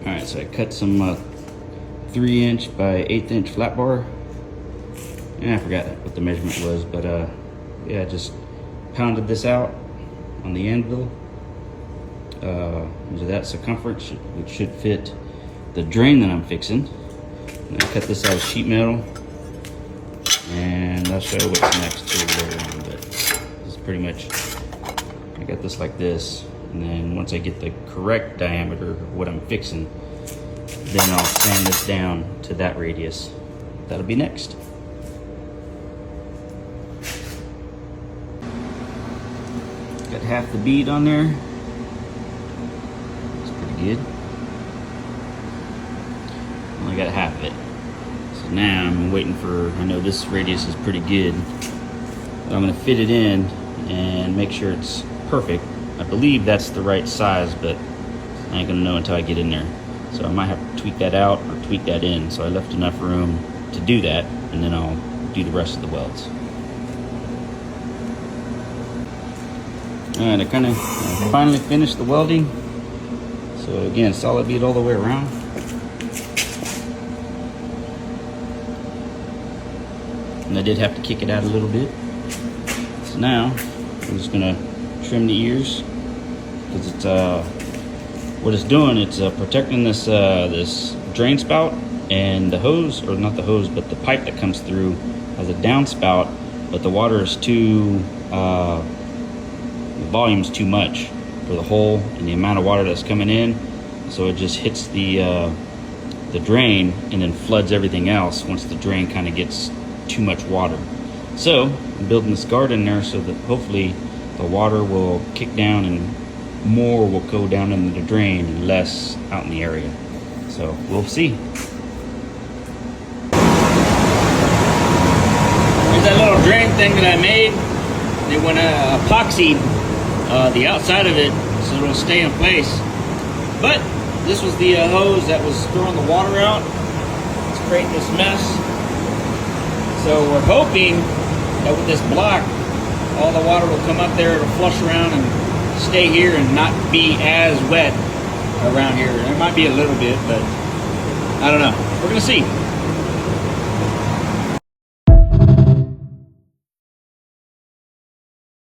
Alright, so I cut some 3" by 1/8" flat bar. And I forgot what the measurement was, but yeah, just pounded this out on the anvil into that circumference, which should fit the drain that I'm fixing. And I cut this out of sheet metal, and I'll show you what's next to later on, but this is pretty much, I got this like this, and then once I get the correct diameter of what I'm fixing, then I'll sand this down to that radius. That'll be next. Got half the bead on there. It's pretty good. Only got half of it. So now I'm waiting for, I know this radius is pretty good, but I'm gonna fit it in and make sure it's perfect. I believe that's the right size, but I ain't gonna know until I get in there. So I might have to tweak that out or tweak that in. So I left enough room to do that, and then I'll do the rest of the welds. All right, I kind of finally finished the welding. So again, solid bead all the way around. And I did have to kick it out a little bit. So now I'm just gonna trim the ears, because it's what it's doing, it's protecting this this drain spout, and the hose, or not the hose, but the pipe that comes through has a downspout, but the water is too, the volume's too much for the hole and the amount of water that's coming in, so it just hits the drain and then floods everything else once the drain kind of gets too much water. So I'm building this guard in there so that hopefully the water will kick down and more will go down into the drain and less out in the area. So we'll see. There's that little drain thing that I made. They went epoxy the outside of it so it'll stay in place. But this was the hose that was throwing the water out. It's creating this mess. So we're hoping that with this block, all the water will come up there, it'll flush around and stay here and not be as wet around here. There might be a little bit, but I don't know. We're gonna see.